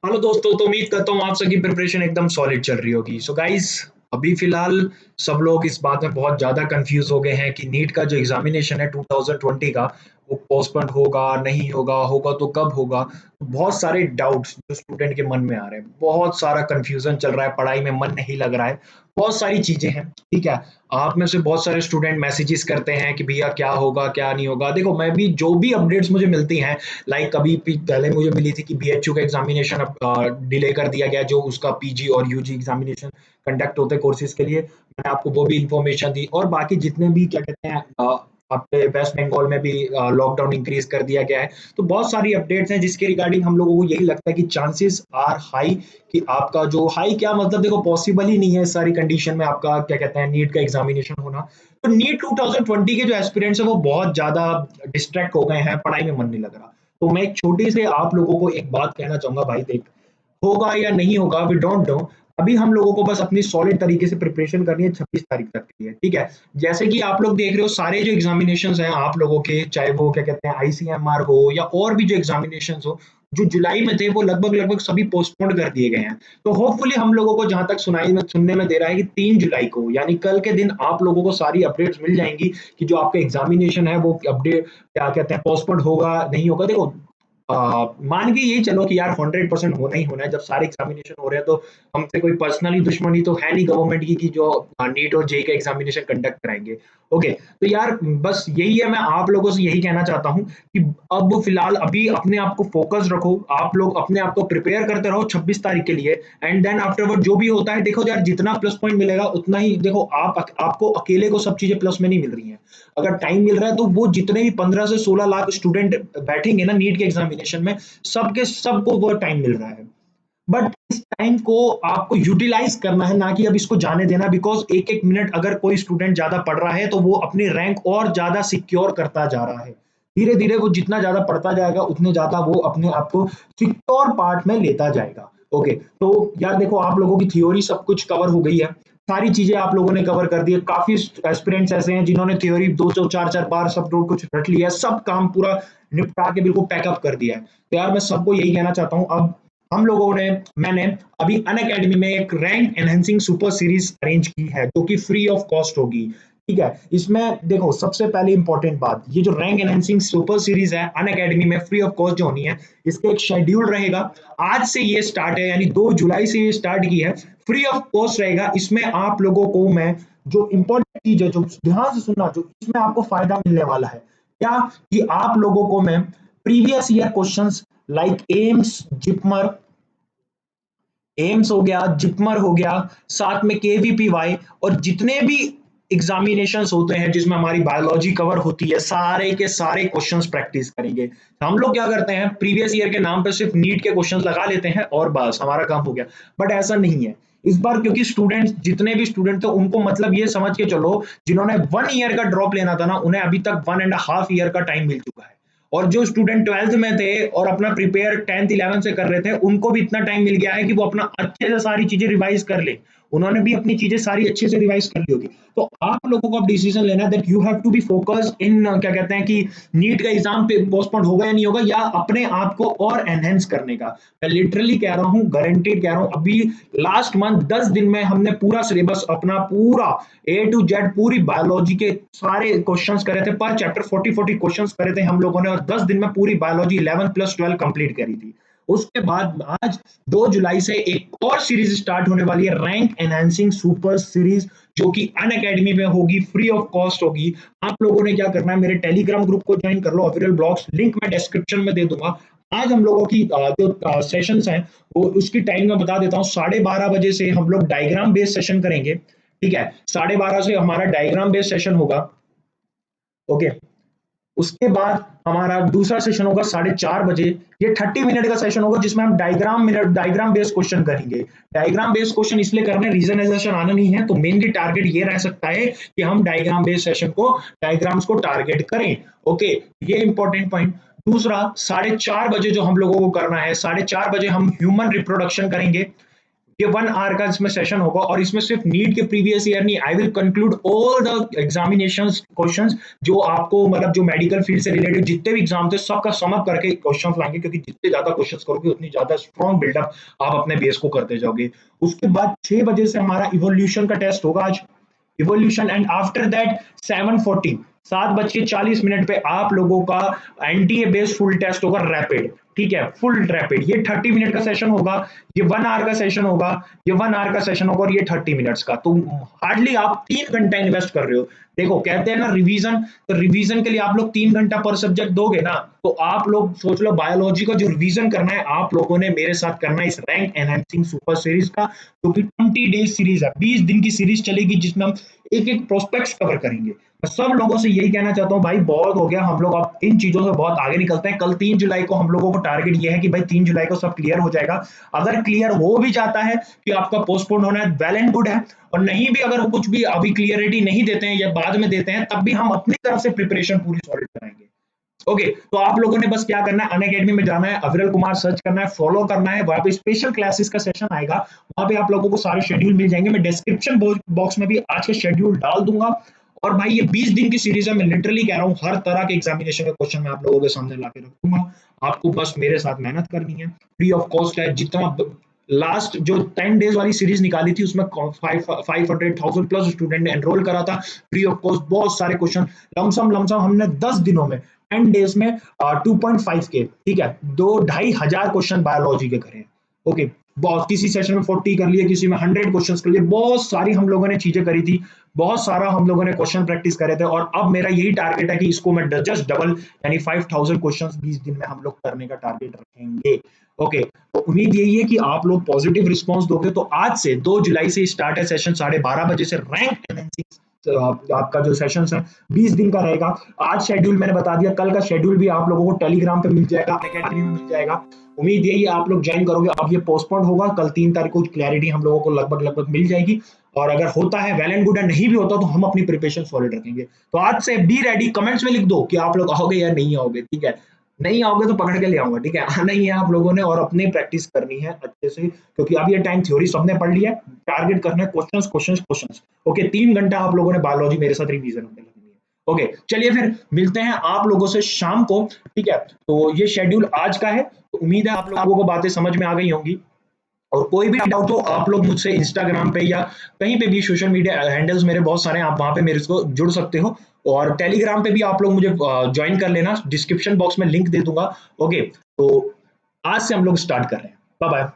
Hello दोस्तों, तो उम्मीद करता हूँ आप सबकी प्रिपरेशन एकदम सॉलिड चल रही होगी। सो गाइस, अभी फिलहाल सब लोग इस बात में बहुत ज़्यादा कंफ्यूज हो गए हैं कि नीट का जो एग्जामिनेशन है 2020 का, वो पोस्टपोन होगा नहीं होगा, होगा तो कब होगा। तो बहुत सारे डाउट्स जो स्टूडेंट के मन में आ रहे हैं, बहुत सारा कंफ्यूजन चल रहा है, पढ़ाई में मन नहीं लग रहा है, बहुत सारी चीज़ें हैं। ठीक है, आप में से बहुत सारे स्टूडेंट मैसेजेस करते हैं कि भैया क्या होगा क्या नहीं होगा। देखो, मैं भी जो भी अपडेट्स मुझे मिलती हैं, लाइक कभी पहले मुझे मिली थी कि बीएचयू का एग्जामिनेशन अब डिले कर दिया गया, जो उसका पीजी और यूजी एग्जामिनेशन कंडक्ट होते कोर्सेज के लिए। मैंने आपको वो भी इंफॉर्मेशन दी, और बाकी जितने भी क्या कहते हैं आपके वेस्ट बंगाल में भी लॉकडाउन इंक्रीज कर दिया गया है। तो बहुत सारी अपडेट्स हैं जिसके रिगार्डिंग हम लोगों को यही लगता है कि चांसेस आर हाई कि आपका जो हाई क्या मतलब, देखो पॉसिबल ही नहीं है इस सारी कंडीशन में आपका क्या कहते हैं नीट का एग्जामिनेशन होना। तो नीट 2020 के जो एस्पिरेंट्स है वो बहुत ज्यादा डिस्ट्रैक्ट हो गए हैं, पढ़ाई में मन नहीं लग रहा। तो मैं एक छोटी से आप लोगों को एक बात कहना चाहूंगा, भाई देख, होगा या नहीं होगा वी डोंट नो। अभी हम लोगों को बस अपनी सॉलिड तरीके से प्रिपरेशन करनी है 26 तारीख तक के लिए। ठीक है, जैसे कि आप लोग देख रहे हो सारे जो एग्जामिनेशन हैं आप लोगों के, चाहे वो क्या कहते हैं आईसीएमआर हो या और भी जो एग्जामिनेशन हो, जो जुलाई में थे वो लगभग लगभग सभी पोस्टपोन कर दिए गए हैं। तो होपफुली हम लोगों को जहां तक सुनाई में सुनने में दे रहा है कि 3 जुलाई को यानी कल के दिन आप लोगों को सारी अपडेट्स मिल जाएंगी कि जो आपका एग्जामिनेशन है वो अपडेट क्या कहते हैं पोस्टपोन होगा नहीं होगा। देखो, मान के यही चलो कि यार 100% होना ही होना है। जब सारे एग्जामिनेशन हो रहे हैं तो हमसे कोई पर्सनली दुश्मनी तो है नहीं गवर्नमेंट की कि जो नीट और जेई का एग्जामिनेशन कंडक्ट कराएंगे। ओके, तो यार बस यही है, मैं आप लोगों से यही कहना चाहता हूँ कि अब फिलहाल अभी अपने आप को फोकस रखो, आप लोग अपने आप को प्रिपेयर करते रहो 26 तारीख के लिए। एंड देन आफ्टरवर्ड जो भी होता है, देखो यार जितना प्लस पॉइंट मिलेगा उतना ही, देखो आपको अकेले को सब चीजें प्लस में नहीं मिल रही हैं। अगर टाइम मिल रहा है तो वो जितने भी 15 से 16 लाख स्टूडेंट बैठेंगे ना नीट के एग्जामिनेशन में, सबके सबको वो टाइम मिल रहा है। बट इस टाइम को आपको यूटिलाइज करना है, ना कि अब इसको जाने देना। बिकॉज एक एक मिनट अगर कोई स्टूडेंट ज्यादा पढ़ रहा है तो वो अपनी रैंक और ज्यादा सिक्योर करता जा रहा है। धीरे धीरे वो जितना ज्यादा पढ़ता जाएगा उतने ज्यादा वो अपने आप को सिक्योर पार्ट में लेता जाएगा। ओके, तो यार देखो, आप लोगों की थ्योरी सब कुछ कवर हो गई है, सारी चीजें आप लोगों ने कवर कर दी है। काफी एस्पिरेंट्स ऐसे हैं जिन्होंने थ्योरी 200 4 4 बार सब कुछ रट लिया है, सब काम पूरा निपटा के बिल्कुल पैकअप कर दिया है। तो यार मैं सबको यही कहना चाहता हूँ, अब हम लोगों ने मैंने अभी अन अकेडमी में एक rank enhancing super series arrange की है जो कि फ्री ऑफ कॉस्ट होगी। ठीक है, इसमें देखो सबसे पहले इंपॉर्टेंट बात, ये जो रैंक एनहेंसिंग सुपर सीरीज है अन अकेडमी में फ्री ऑफ कॉस्ट जो होनी है, इसका एक शेड्यूल रहेगा। आज से ये स्टार्ट है, यानी 2 जुलाई से ये स्टार्ट की है, फ्री ऑफ कॉस्ट रहेगा। इसमें आप लोगों को मैं जो इंपॉर्टेंट चीज है, जो ध्यान से सुनना, जो इसमें आपको फायदा मिलने वाला है क्या, कि आप लोगों को मैं previous year questions like AIIMS हो गया, जिपमर हो गया, साथ में केवीपीवाई, और जितने भी एग्जामिनेशंस होते हैं जिसमें हमारी बायोलॉजी कवर होती है, सारे के सारे क्वेश्चंस प्रैक्टिस करेंगे। हम लोग क्या करते हैं, प्रीवियस ईयर के नाम पे सिर्फ नीट के क्वेश्चंस लगा लेते हैं और बस हमारा काम हो गया। बट ऐसा नहीं है इस बार, क्योंकि स्टूडेंट्स जितने भी स्टूडेंट थे उनको मतलब ये समझ के चलो, जिन्होंने 1 ईयर का ड्रॉप लेना था ना, उन्हें अभी तक 1.5 ईयर का टाइम मिल चुका है। और जो स्टूडेंट 12th में थे और अपना प्रिपेयर 10th 11th से कर रहे थे, उनको भी इतना टाइम मिल गया है कि वो अपना अच्छे से सारी चीजें रिवाइज कर ले। उन्होंने भी अपनी चीजें सारी अच्छे से रिवाइज कर ली होगी। तो आप लोगों को अब डिसीजन लेना है that you have to be focus in, क्या कहते हैं कि नीट का एग्जाम पे पोस्टपोन होगा या नहीं होगा, या अपने आप को और एनहेंस करने का। मैं लिटरली कह रहा हूँ, गारंटीड कह रहा हूँ, अभी लास्ट मंथ 10 दिन में हमने पूरा सिलेबस अपना पूरा A to Z पूरी बायोलॉजी के सारे क्वेश्चंस करे थे, पर चैप्टर 40 क्वेश्चंस करे थे हम लोगों ने, और 10 दिन में पूरी बायोलॉजी 11+12 कंप्लीट करी थी। उसके बाद आज 2 जुलाई से एक और सीरीज स्टार्ट होने वाली है, रैंक एनहांसिंग सुपर सीरीज, जो कि अन अकेडमी में होगी, फ्री ऑफ कॉस्ट होगी। आप लोगों ने क्या करना है, मेरे टेलीग्राम ग्रुप को ज्वाइन कर लो, ऑफिशियल ब्लॉग्स लिंक मैं डिस्क्रिप्शन में दे दूंगा। आज हम लोगों की जो सेशंस हैं वो उसकी टाइम में बता देता हूँ। 12:30 बजे से हम लोग डायग्राम बेस्ड सेशन करेंगे। ठीक है, 12:30 से हमारा डायग्राम बेस्ड सेशन होगा। ओके, उसके बाद हमारा दूसरा सेशन होगा 4:30 बजे। ये 30 मिनट का सेशन होगा जिसमें हम डायग्राम बेस्ड क्वेश्चन करेंगे। डायग्राम बेस्ड क्वेश्चन इसलिए करने, रीजनाइजेशन आना नहीं है, तो मेनली टारगेट ये रह सकता है कि हम डायग्राम बेस्ड सेशन को, डायग्राम्स को टारगेट करें। ओके, ये इंपॉर्टेंट पॉइंट। दूसरा, 4:30 बजे जो हम लोगों को करना है, 4:30 बजे हम ह्यूमन रिप्रोडक्शन करेंगे। ये 1 आवर का इसमें सेशन होगा और इसमें सिर्फ नीट के प्रीवियस ईयर नहीं, I will conclude all the examinations questions जो आपको मतलब जो मेडिकल फील्ड से रिलेटेड जितने भी एग्जाम थे सबका सम अप करके क्वेश्चंस लाएंगे, क्योंकि जितने ज्यादा क्वेश्चंस करोगे उतनी ज्यादा स्ट्रॉन्ग बिल्डअप आप अपने बेस को करते जाओगे। उसके बाद 6 बजे से हमारा इवोल्यूशन का टेस्ट होगा आज, इवोल्यूशन, एंड आफ्टर दैट 7:40 7:40 पे आप लोगों का एनटीए बेस्ड फुल टेस्ट होगा रैपिड, ठीक है, फुल रैपिड। ये 30 मिनट का सेशन होगा, ये 1 आवर का सेशन होगा, ये 1 आवर का सेशन होगा और ये 30 मिनट्स का। तो हार्डली आप 3 घंटा इन्वेस्ट कर रहे हो। देखो कहते हैं ना रिवीजन, तो रिवीजन के लिए आप लोग 3 घंटा पर सब्जेक्ट दोगे ना, तो आप लोग सोच लो बायोलॉजी का जो रिवीजन करना है आप लोगों ने मेरे साथ करना है इस रैंक एनहांसिंग सुपर सीरीज का, जो कि 20 डेज सीरीज है, 20 दिन की सीरीज चलेगी जिसमें हम एक एक प्रोस्पेक्ट्स कवर करेंगे। मैं सब लोगों से यही कहना चाहता हूँ भाई बहुत हो गया, हम लोग अब इन चीजों से बहुत आगे निकलते हैं। कल 3 जुलाई को हम लोगों को टारगेट ये है कि भाई 3 जुलाई को सब क्लियर हो जाएगा। अगर क्लियर हो भी जाता है कि आपका पोस्टपोन होना है, वेल एंड गुड है, और नहीं भी अगर कुछ भी अभी क्लियरिटी नहीं देते हैं या बाद में देते हैं तब भी हम अपनी तरफ से प्रिपरेशन पूरी सॉलिड कराएंगे। ओके तो आप लोगों ने बस क्या करना है, अनअकैडमी में जाना है, अविरल कुमार सर्च करना है, फॉलो करना है, वहां पे स्पेशल क्लासेस का सेशन आएगा, वहां पे आप लोगों को सारे शेड्यूल मिल जाएंगे। मैं डिस्क्रिप्शन बॉक्स में भी आज के शेड्यूल डाल दूंगा। और भाई ये 20 दिन की सीरीज है, मैं लिटरली कह रहा हूँ हर तरह के एग्जामिनेशन का क्वेश्चन मैं आप लोगों के सामने ला के रखूंगा। आपको बस मेरे साथ मेहनत करनी है, फ्री ऑफ कॉस्ट है। जितना लास्ट जो 10 डेज वाली सीरीज निकाली थी उसमें 500,000 प्लस स्टूडेंट ने एनरोल करा था, फ्री ऑफ कॉस्ट बहुत सारे क्वेश्चन लमसम लमसम हमने 10 दिनों में 10 डेज में 2.5 के, ठीक है, 2-2,500 क्वेश्चन बायोलॉजी के करें। ओके बहुत, किसी सेशन में 40 कर लिए, किसी में 100 क्वेश्चंस कर लिए, बहुत सारी हम लोगों ने चीजें करी थी, बहुत सारा हम लोगों ने क्वेश्चन प्रैक्टिस करे थे। और अब मेरा यही टारगेट है कि इसको मैं जस्ट डबल यानी 5,000 क्वेश्चंस 20 दिन में हम लोग करने का टारगेट रखेंगे। ओके तो उम्मीद यही है कि आप लोग पॉजिटिव रिस्पॉन्स दोगे। तो आज से 2 जुलाई से स्टार्ट है सेशन 12:30 बजे से रैंक एनालिसिस, आपका जो सेशन है 20 दिन का रहेगा। आज शेड्यूल मैंने बता दिया, कल का शेड्यूल भी आप लोगों को टेलीग्राम पे मिल जाएगा, अनअकैडमी में मिल जाएगा। उम्मीद यही है आप लोग ज्वाइन करोगे। अब ये पोस्टपोन होगा, कल 3 तारीख को क्लैरिटी हम लोगों को लगभग मिल जाएगी। और अगर होता है वेल एंड गुड है, नहीं भी होता तो हम अपनी प्रिपरेशन सॉलिड रखेंगे। तो आज से बी रेडी, कमेंट्स में लिख दो कि आप लोग आओगे या नहीं आओगे, ठीक है, नहीं आओगे तो पकड़ के ले आऊंगा, ठीक है, आना ही है आप लोगों ने और अपनी प्रैक्टिस करनी है अच्छे से, क्योंकि अब ये टाइम थ्योरी सबने पढ़ लिया है, टारगेट करना है क्वेश्चंस क्वेश्चंस क्वेश्चंस। ओके 3 घंटा आप लोगों ने बायोलॉजी मेरे साथ रिवीजन होने लगनी है। ओके चलिए फिर मिलते हैं आप लोगों से शाम को, ठीक है। तो ये शेड्यूल आज का है, तो उम्मीद है आप लोगों को बातें समझ में आ गई होंगी। और कोई भी डाउट हो आप लोग मुझसे इंस्टाग्राम पे या कहीं पे भी सोशल मीडिया हैंडल्स मेरे बहुत सारे हैं, आप वहां पे मेरे को जुड़ सकते हो। और टेलीग्राम पे भी आप लोग मुझे ज्वाइन कर लेना, डिस्क्रिप्शन बॉक्स में लिंक दे दूंगा। ओके तो आज से हम लोग स्टार्ट कर रहे हैं। Bye bye.